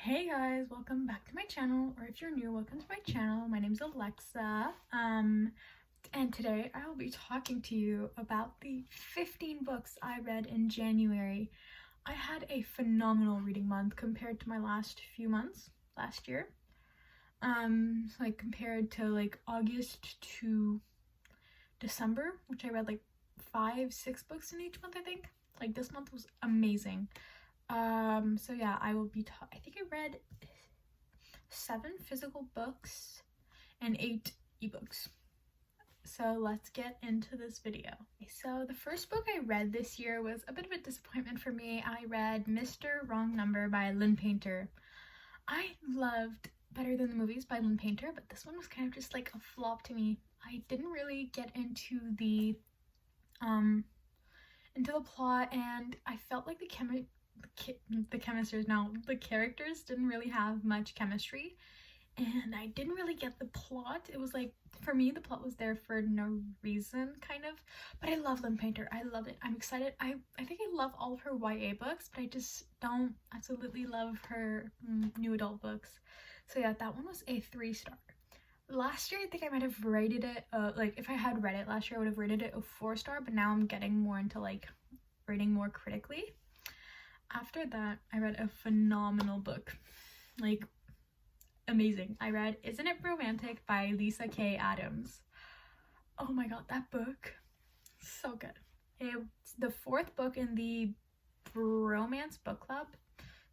Hey guys, welcome back to my channel, or if you're new, welcome to my channel. My name's Alexa, and today I will be talking to you about the 15 books I read in January. I had a phenomenal reading month compared to my last few months last year. Like compared to like August to December, which I read like 5-6 books in each month, I think. Like this month was amazing. So yeah, I will be I think I read 7 physical books and 8 ebooks. So let's get into this video. So the first book I read this year was a bit of a disappointment for me. I read Mr. Wrong Number by Lynn Painter. I loved Better Than the Movies by Lynn Painter, but this one was kind of just like a flop to me. I didn't really get into the plot, and I felt like the characters didn't really have much chemistry, and I didn't really get the plot. It was like, for me, the plot was there for no reason, kind of. But I love Lynn Painter. I love it. I'm excited. I think I love all of her YA books, but I just don't absolutely love her new adult books. So yeah, that one was a 3-star. Last year, I think I might have rated it, like if I had read it last year, I would have rated it a 4-star, but now I'm getting more into like rating more critically. After that, I read a phenomenal book, like amazing. I read Isn't It Romantic by Lisa K. Adams. Oh my god, that book, so good. It's the 4th book in the Romance Book Club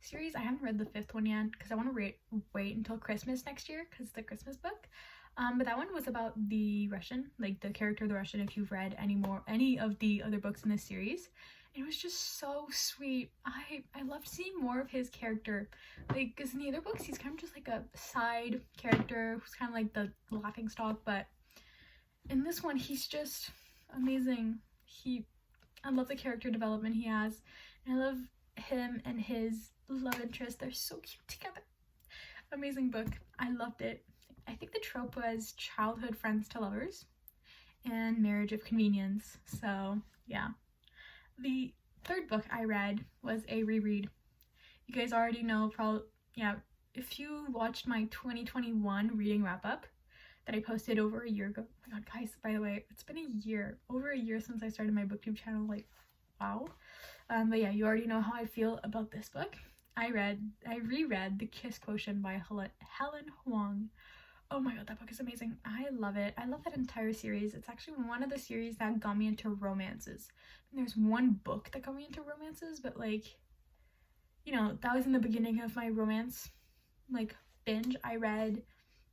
series. I haven't read the 5th one yet because I want to wait until Christmas next year because it's the Christmas book. But that one was about the Russian, like the character of the Russian, if you've read any of the other books in this series. It was just so sweet. I loved seeing more of his character, like, because in the other books he's kind of just like a side character who's kind of like the laughing stock, but in this one he's just amazing. I love the character development he has, and I love him and his love interest. They're so cute together. Amazing book. I loved it. I think the trope was childhood friends to lovers and marriage of convenience. So yeah. The 3rd book I read was a reread. You guys already know, if you watched my 2021 reading wrap up that I posted over a year ago. Oh my god, guys, by the way, it's been over a year since I started my booktube channel, like, wow. But yeah, you already know how I feel about this book. I reread The Kiss Quotient by Helen Hoang. Oh my god, that book is amazing. I love it. I love that entire series. It's actually one of the series that got me into romances. And there's one book that got me into romances, but like, you know, that was in the beginning of my romance like binge. I read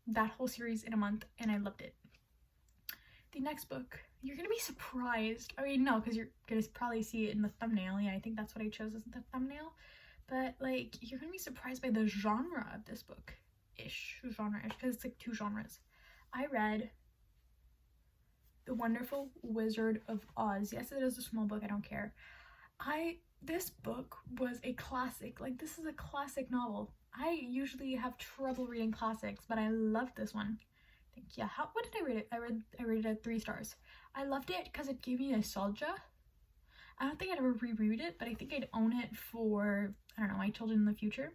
that whole series in a month and I loved it. The next book, you're gonna be surprised. I mean, no, because you're gonna probably see it in the thumbnail. Yeah, I think that's what I chose as the thumbnail. But like, you're gonna be surprised by the genre of this book. Genre-ish, because it's like 2 genres. I read The Wonderful Wizard of Oz. Yes, it is a small book, I don't care. This book was a classic. Like, this is a classic novel. I usually have trouble reading classics, but I loved this one. I think, yeah, what did I rate it? I rated it 3 stars. I loved it because it gave me nostalgia. I don't think I'd ever reread it, but I think I'd own it for, I don't know, my children in the future.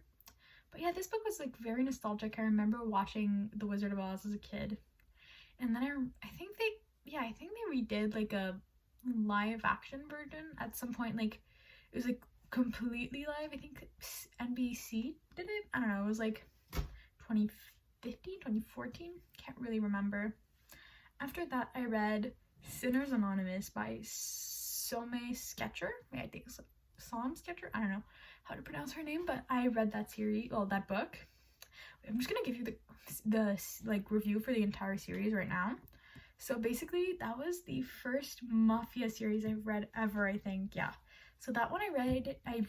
But yeah, this book was like very nostalgic. I remember watching The Wizard of Oz as a kid, and then I think they redid like a live action version at some point. Like, it was like completely live. I think NBC did it. I don't know. It was like 2015, 2014. Can't really remember. After that, I read Sinners Anonymous by Some Sketcher. I think it's Som Sketcher. I don't know how to pronounce her name, but I read that series, that book. I'm just gonna give you the like review for the entire series right now. So basically, that was the first Mafia series I've read ever, I think. Yeah. So that one I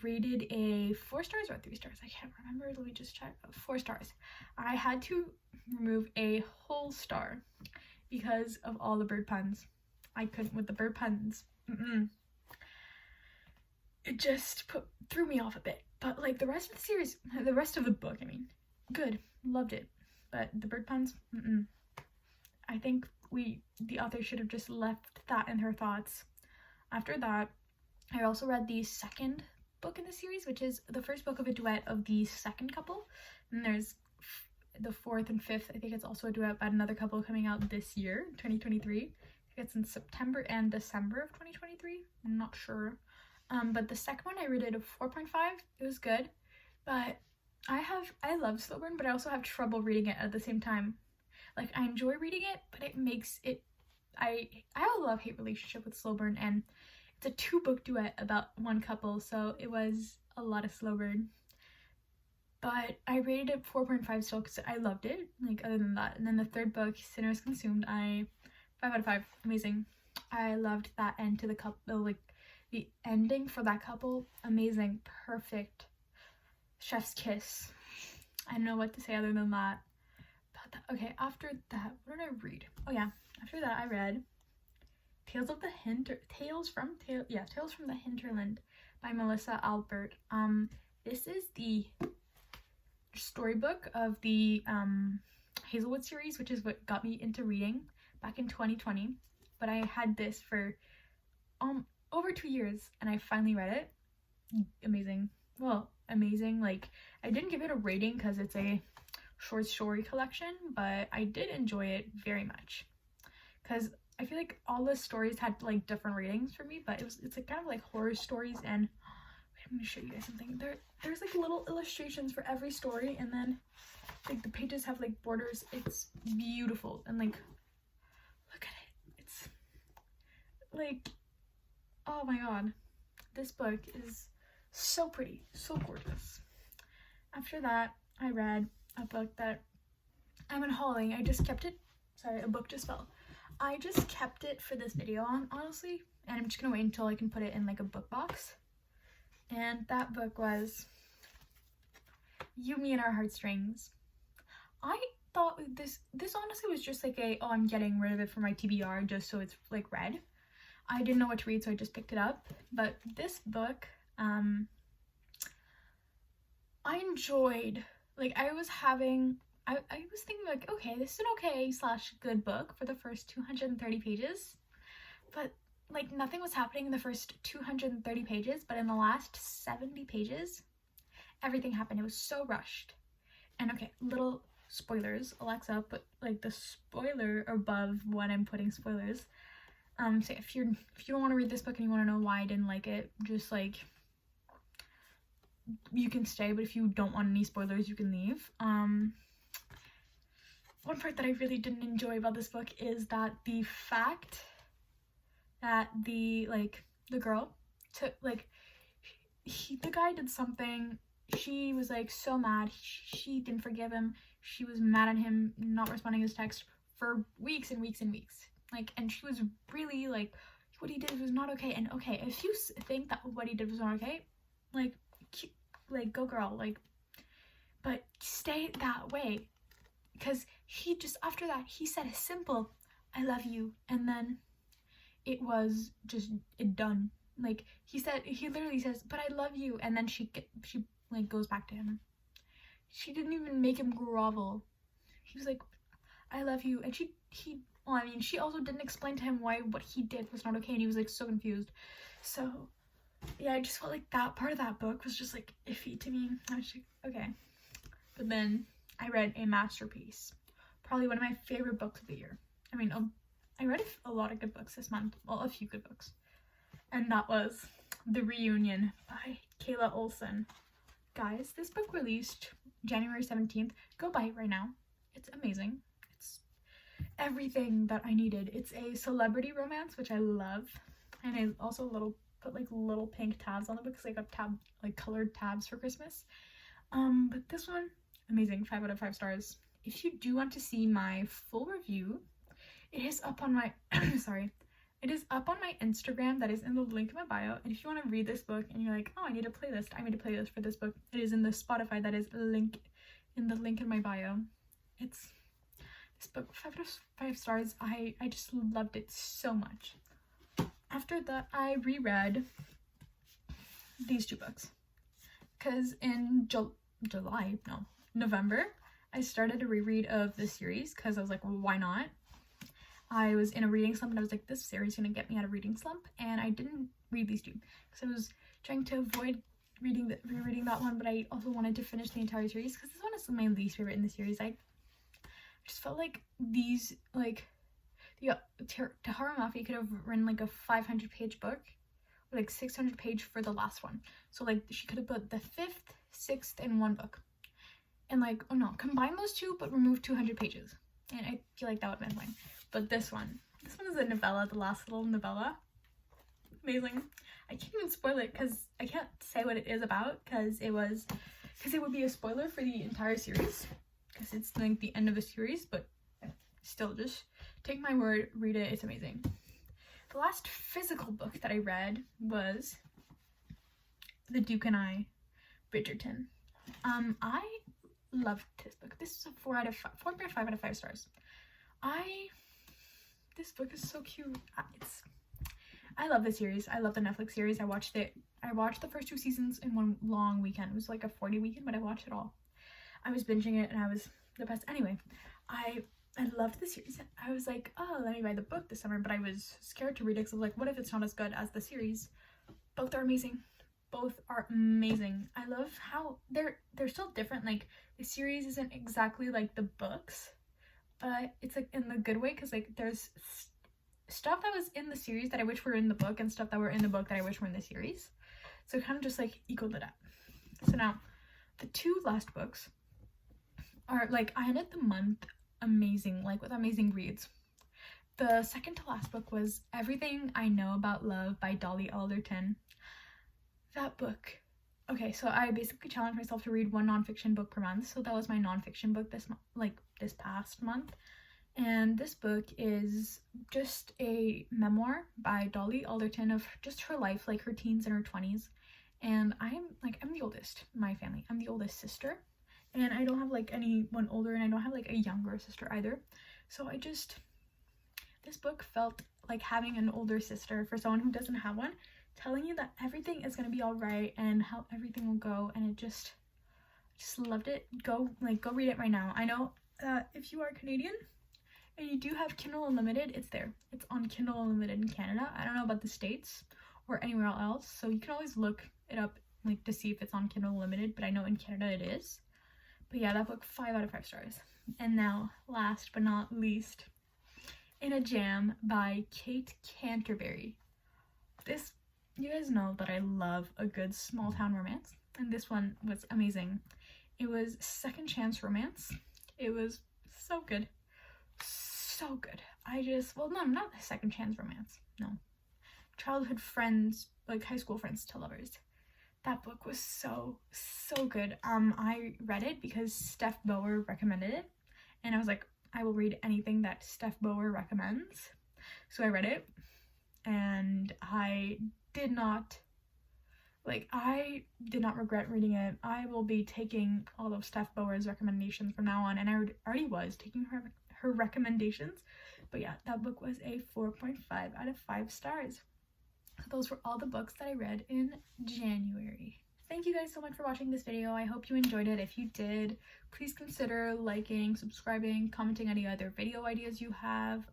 rated a 4 stars or 3 stars. I can't remember. Let me just check. 4 stars. I had to remove a whole star because of all the bird puns. I couldn't with the bird puns. It just threw me off a bit. But like the rest of the series, the rest of the book, I mean, good, loved it. But the bird puns, I think the author should have just left that in her thoughts. After that, I also read the 2nd book in the series, which is the first book of a duet of the second couple. And there's the fourth and fifth. I think it's also a duet by another couple coming out this year, 2023. I think it's in September and December of 2023. I'm not sure. But the second one, I rated a 4.5. It was good, but I love slow burn, but I also have trouble reading it at the same time. Like, I enjoy reading it, but it makes it, I have a love-hate relationship with slow burn, and it's a 2-book duet about one couple, so it was a lot of slow burn. But I rated it 4.5 still because I loved it, like, other than that. And then the third book, Sinners Consumed, 5 out of 5, amazing. I loved that end to the couple, like, the ending for that couple, amazing, perfect. Chef's kiss. I don't know what to say other than that. But okay, after that, what did I read? Oh yeah, after that I read Tales from the Hinterland by Melissa Albert. This is the storybook of the Hazelwood series, which is what got me into reading back in 2020. But I had this for over 2 years, and I finally read it. Amazing. Well, amazing. Like, I didn't give it a rating because it's a short story collection, but I did enjoy it very much because I feel like all the stories had like different ratings for me, but it's like kind of like horror stories. And wait, I'm gonna show you guys something. There's like little illustrations for every story, and then like the pages have like borders. It's beautiful, and like, look at it. It's like, oh my god, this book is so pretty, so gorgeous. After that, I read a book that I'm in hauling. I just kept it. Sorry, a book just fell. I just kept it for this video, honestly, and I'm just gonna wait until I can put it in like a book box. And that book was You, Me, and Our Heartstrings. I thought this honestly was just like oh, I'm getting rid of it for my TBR just so it's like read. I didn't know what to read, so I just picked it up. But this book, I enjoyed. Like, I was thinking like, okay, this is an okay/good book for the first 230 pages, but like nothing was happening in the first 230 pages, but in the last 70 pages, everything happened. It was so rushed. And okay, little spoilers. Alexa, put like the spoiler above when I'm putting spoilers. So if you don't want to read this book and you want to know why I didn't like it, just like, you can stay, but if you don't want any spoilers, you can leave. One part that I really didn't enjoy about this book is that the fact that the girl took, like, the guy did something, she was like so mad, she didn't forgive him, she was mad at him not responding to his text for weeks and weeks and weeks. Like, and she was really like, what he did was not okay. And okay, if you think that what he did was not okay, like go girl, like, but stay that way. Because he just, after that, he said a simple, I love you, and then it was just done. Like, he literally says, but I love you, and then she like goes back to him. She didn't even make him grovel. He was like, I love you, and she also didn't explain to him why what he did was not okay, and he was like so confused. So yeah, I just felt like that part of that book was just like iffy to me. I was like, okay. But then I read a masterpiece, probably one of my favorite books of the year. I mean, I read a lot of good books this month, well, a few good books, and that was The Reunion by Kayla Olson. Guys, this book released January 17th. Go buy it right now. It's amazing. It's everything that I needed. It's a celebrity romance, which I love, and I also put like little pink tabs on the book because I got colored tabs for Christmas. But this one, amazing, 5 out of 5 stars. If you do want to see my full review, it is up on my it is up on my Instagram. That is in the link in my bio. And if you want to read this book and you're like, oh, I made a playlist for this book, it is in the Spotify. That is in the link in my bio. It's this book, 5 out of 5 stars. I just loved it so much. After that, I reread these 2 books because in November, I started a reread of the series because I was like, well, why not? I was in a reading slump and I was like, this series is going to get me out of reading slump, and I didn't read these 2 because I was trying to avoid rereading that one, but I also wanted to finish the entire series because this one is my least favorite in the series. I just felt like these, like, Tahereh Mafi could have written like a 500-page book, or like 600-page for the last one. So like she could have put the 5th, 6th in one book, and like, oh no, combine those two but remove 200 pages, and I feel like that would have been fine. But this one is a novella, the last little novella. Amazing. I can't even spoil it because I can't say what it is about because it would be a spoiler for the entire series because it's like the end of a series, but still, just take my word, read it, it's amazing. The last physical book that I read was The Duke and I, Bridgerton. I loved this book. This is a 4.5 out of 5 stars. This book is so cute. I love the series. I love the Netflix series. I watched the first 2 seasons in one long weekend. It was like a 40 weekend, but I watched it all. I was binging it and I was the best. Anyway, I loved the series. I was like, oh, let me buy the book this summer, but I was scared to read it because I was like, what if it's not as good as the series? Both are amazing. Both are amazing. I love how they're still different. Like, the series isn't exactly like the books, but it's like in the good way, because like there's stuff that was in the series that I wish were in the book and stuff that were in the book that I wish were in the series. So it kind of just like equaled it out. So now the 2 last books are like, I ended the month amazing, like with amazing reads. The second to last book was Everything I Know About Love by Dolly Alderton. That book, okay, so I basically challenged myself to read 1 nonfiction book per month. So that was my nonfiction book this past month. And this book is just a memoir by Dolly Alderton of just her life, like her teens and her 20s. And I'm the oldest in my family. I'm the oldest sister, and I don't have like anyone older, and I don't have like a younger sister either. So this book felt like having an older sister for someone who doesn't have one, telling you that everything is gonna be all right and how everything will go. And it just loved it. Go read it right now. I know if you are Canadian and you do have Kindle Unlimited, it's there. It's on Kindle Unlimited in Canada. I don't know about the States or anywhere else, so you can always look it up like to see if it's on Kindle Unlimited, but I know in Canada it is. But yeah, that book, 5 out of 5 stars. And now, last but not least, In a Jam by Kate Canterbury. This, you guys know that I love a good small town romance, and this one was amazing. It was second chance romance. It was so good. So good. Well, no, not a second chance romance. No. Childhood friends, like high school friends to lovers. That book was so good. I read it because Steph Bower recommended it, and I was like, I will read anything that Steph Bower recommends. So I read it, and I did not regret reading it. I will be taking all of Steph Bower's recommendations from now on, and I already was taking her recommendations. But yeah, that book was a 4.5 out of 5 stars. Those were all the books that I read in January. Thank you guys so much for watching this video. I hope you enjoyed it. If you did, please consider liking, subscribing, commenting any other video ideas you have.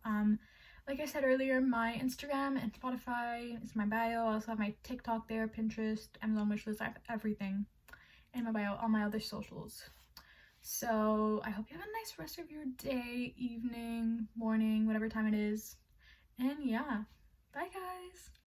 Like I said earlier, my Instagram and Spotify is my bio. I also have my TikTok there, Pinterest, Amazon wishlist. I have everything in my bio, all my other socials. So I hope you have a nice rest of your day, evening, morning, whatever time it is. And yeah, bye guys.